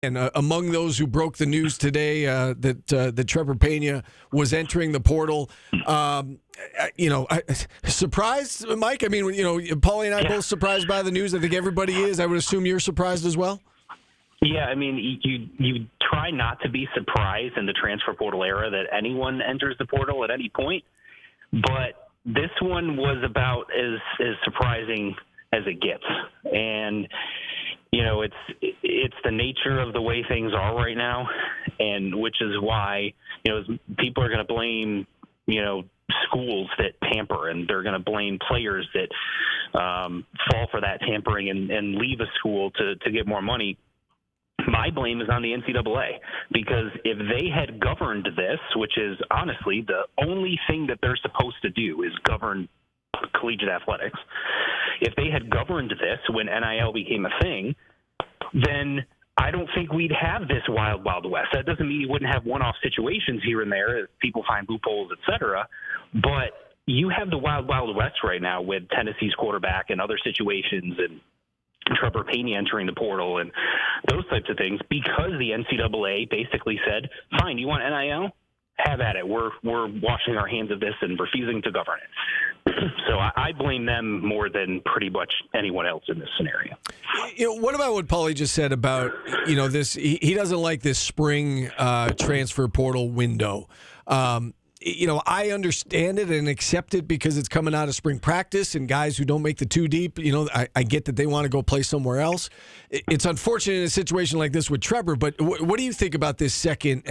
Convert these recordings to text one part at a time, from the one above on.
And among those who broke the news today that Trevor Pena was entering the portal, surprised, Mike? I mean, Paulie and I both surprised by the news. I think everybody is. I would assume you're surprised as well. Yeah, I mean, you try not to be surprised in the transfer portal era that anyone enters the portal at any point, but this one was about as surprising as it gets. And it's the nature of the way things are right now, and which is why, people are going to blame, schools that tamper, and they're going to blame players that fall for that tampering and leave a school to get more money. My blame is on the NCAA, because if they had governed this, which is honestly the only thing that they're supposed to do is govern collegiate athletics, if they had governed this when NIL became a thing, then I don't think we'd have this wild, wild west. That doesn't mean you wouldn't have one-off situations here and there as people find loopholes, et cetera, but you have the wild, wild west right now with Tennessee's quarterback and other situations and Trevor Pena entering the portal and those types of things, because the NCAA basically said, fine, you want NIL? Have at it. We're washing our hands of this and refusing to govern it. So I blame them more than pretty much anyone else in this scenario. What about what Paulie just said about, this? He doesn't like this spring transfer portal window. I understand it and accept it because it's coming out of spring practice, and guys who don't make the too deep, I get that they want to go play somewhere else. It's unfortunate in a situation like this with Trevor, but what do you think about this second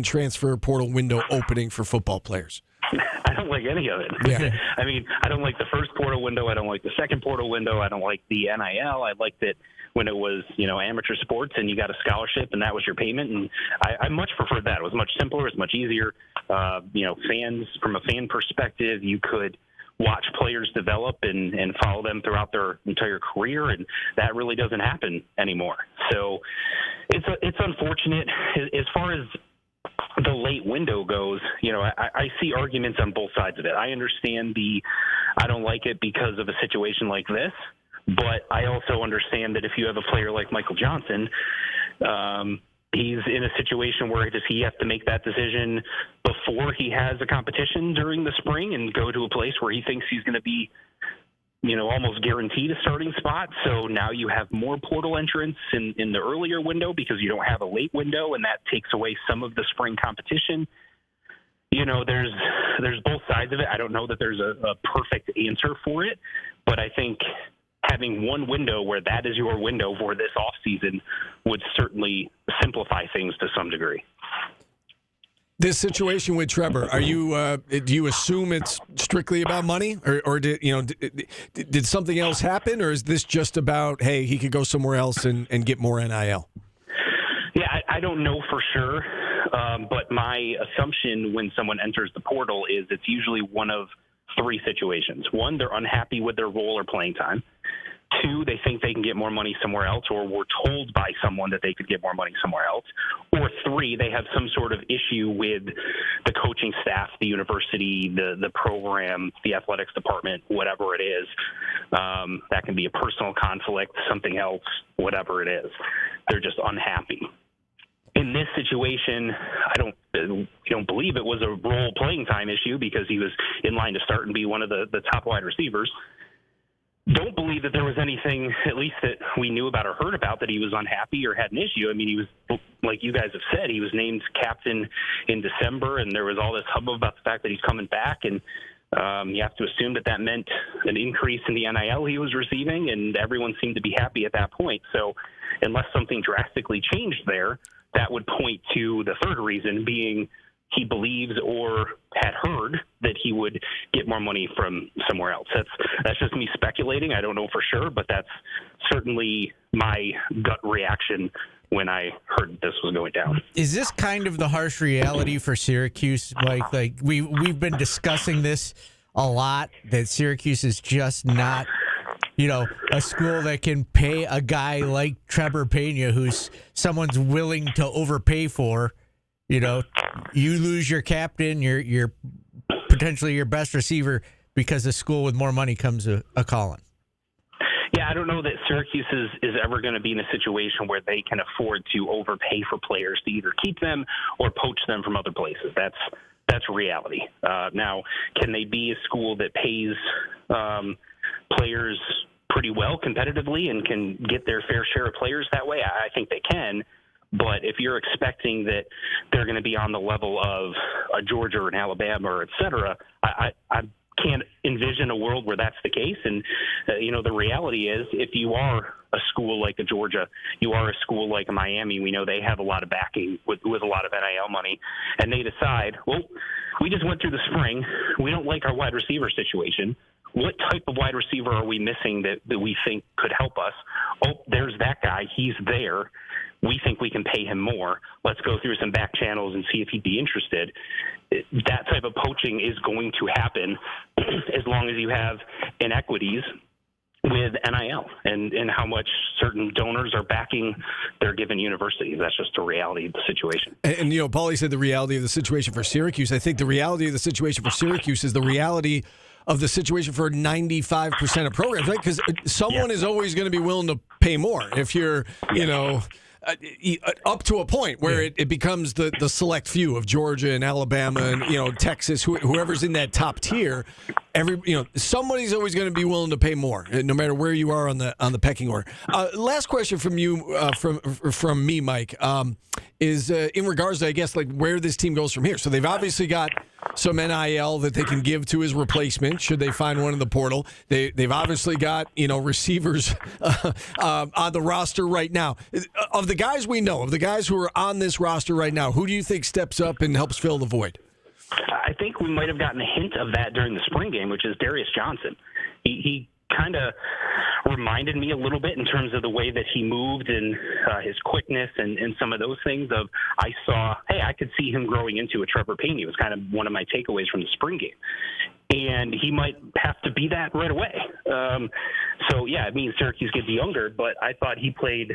transfer portal window opening for football players? I don't like any of it. Yeah. I mean, I don't like the first portal window. I don't like the second portal window. I don't like the NIL. I liked it when it was, amateur sports and you got a scholarship and that was your payment. And I much preferred that. It was much simpler. It was much easier. Fans, from a fan perspective, you could watch players develop and follow them throughout their entire career. And that really doesn't happen anymore. So it's unfortunate. As far as the late window goes, I see arguments on both sides of it. I understand I don't like it because of a situation like this, but I also understand that if you have a player like Michael Johnson, he's in a situation where does he have to make that decision before he has a competition during the spring and go to a place where he thinks he's going to be, almost guaranteed a starting spot. So now you have more portal entrants in the earlier window because you don't have a late window, and that takes away some of the spring competition. There's both sides of it. I don't know that there's a perfect answer for it, but I think having one window where that is your window for this off season would certainly simplify things to some degree. This situation with Trevor, do you assume it's strictly about money, or did something else happen, or is this just about, hey, he could go somewhere else and get more NIL? Yeah, I don't know for sure, but my assumption when someone enters the portal is it's usually one of three situations. One, they're unhappy with their role or playing time. Two, they think they can get more money somewhere else, or were told by someone that they could get more money somewhere else. Or three, they have some sort of issue with the coaching staff, the university, the program, the athletics department, whatever it is. That can be a personal conflict, something else, whatever it is. They're just unhappy. In this situation, I don't believe it was a role playing time issue because he was in line to start and be one of the top wide receivers. Don't believe that there was anything, at least that we knew about or heard about, that he was unhappy or had an issue. I mean, he was, like you guys have said, he was named captain in December, and there was all this hubbub about the fact that he's coming back, and you have to assume that meant an increase in the NIL he was receiving, and everyone seemed to be happy at that point. So unless something drastically changed there, that would point to the third reason being he believes or had heard that he would get more money from somewhere else. That's just me speculating. I don't know for sure, but that's certainly my gut reaction when I heard this was going down. Is this kind of the harsh reality for Syracuse, Mike? Like we've been discussing this a lot, that Syracuse is just not, a school that can pay a guy like Trevor Pena, who's someone's willing to overpay for. You lose your captain, your potentially your best receiver, because a school with more money comes a calling. Yeah, I don't know that Syracuse is ever going to be in a situation where they can afford to overpay for players to either keep them or poach them from other places. That's reality. Now, can they be a school that pays players pretty well competitively and can get their fair share of players that way? I think they can. But if you're expecting that they're going to be on the level of a Georgia or an Alabama or et cetera, I can't envision a world where that's the case. And, the reality is if you are a school like a Georgia, you are a school like a Miami, we know they have a lot of backing with a lot of NIL money, and they decide, well, we just went through the spring. We don't like our wide receiver situation. What type of wide receiver are we missing that we think could help us? Oh, there's that guy. He's there. We think we can pay him more. Let's go through some back channels and see if he'd be interested. That type of poaching is going to happen as long as you have inequities with NIL and how much certain donors are backing their given universities. That's just the reality of the situation. And Paulie said the reality of the situation for Syracuse. I think the reality of the situation for Syracuse is the reality of the situation for 95% of programs, right? Because someone is always going to be willing to pay more. If you're, up to a point where it becomes the select few of Georgia and Alabama and Texas, whoever's in that top tier. Somebody's always going to be willing to pay more, no matter where you are on the pecking order. Last question from you, from me, Mike, is in regards to, I guess, like where this team goes from here. So they've obviously got some NIL that they can give to his replacement should they find one in the portal. They've obviously got receivers on the roster right now. Of the guys we know, of the guys who are on this roster right now, who do you think steps up and helps fill the void? I think we might have gotten a hint of that during the spring game, which is Darius Johnson. He kind of reminded me a little bit in terms of the way that he moved and his quickness and some of those things I could see him growing into a Trevor Pena. It was kind of one of my takeaways from the spring game. And he might have to be that right away. It means Syracuse gets younger, but I thought he played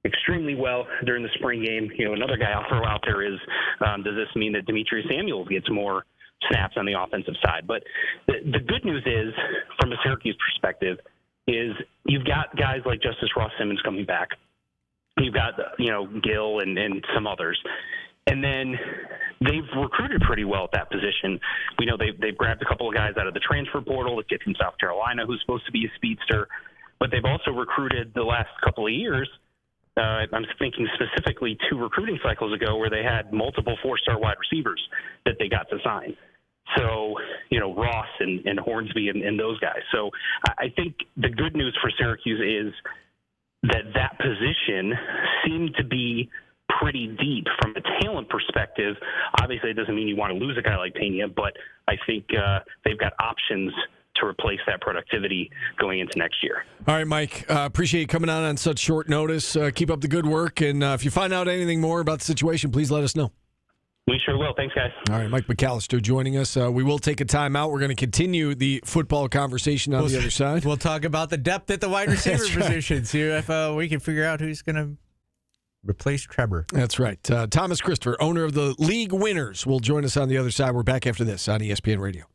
extremely well during the spring game. Another guy I'll throw out there is, does this mean that Demetrius Samuels gets more snaps on the offensive side? But the good news is, from a Syracuse perspective, is you've got guys like Justice Ross Simmons coming back. You've got, Gill and some others. And then they've recruited pretty well at that position. We know they've grabbed a couple of guys out of the transfer portal, a kid from South Carolina who's supposed to be a speedster. But they've also recruited the last couple of years. I'm thinking specifically 2 recruiting cycles ago where they had multiple 4-star wide receivers that they got to sign. So, Ross and Hornsby and those guys. So I think the good news for Syracuse is that position seemed to be pretty deep from a talent perspective. Obviously, it doesn't mean you want to lose a guy like Pena, but I think they've got options to replace that productivity going into next year. All right, Mike, appreciate you coming on such short notice. Keep up the good work, and if you find out anything more about the situation, please let us know. We sure will. Thanks, guys. All right, Mike McAllister joining us. We will take a timeout. We're going to continue the football conversation on the other side. We'll talk about the depth at the wide receiver position, see if we can figure out who's going to replace Trevor. That's right. Thomas Christopher, owner of the League Winners, will join us on the other side. We're back after this on ESPN Radio.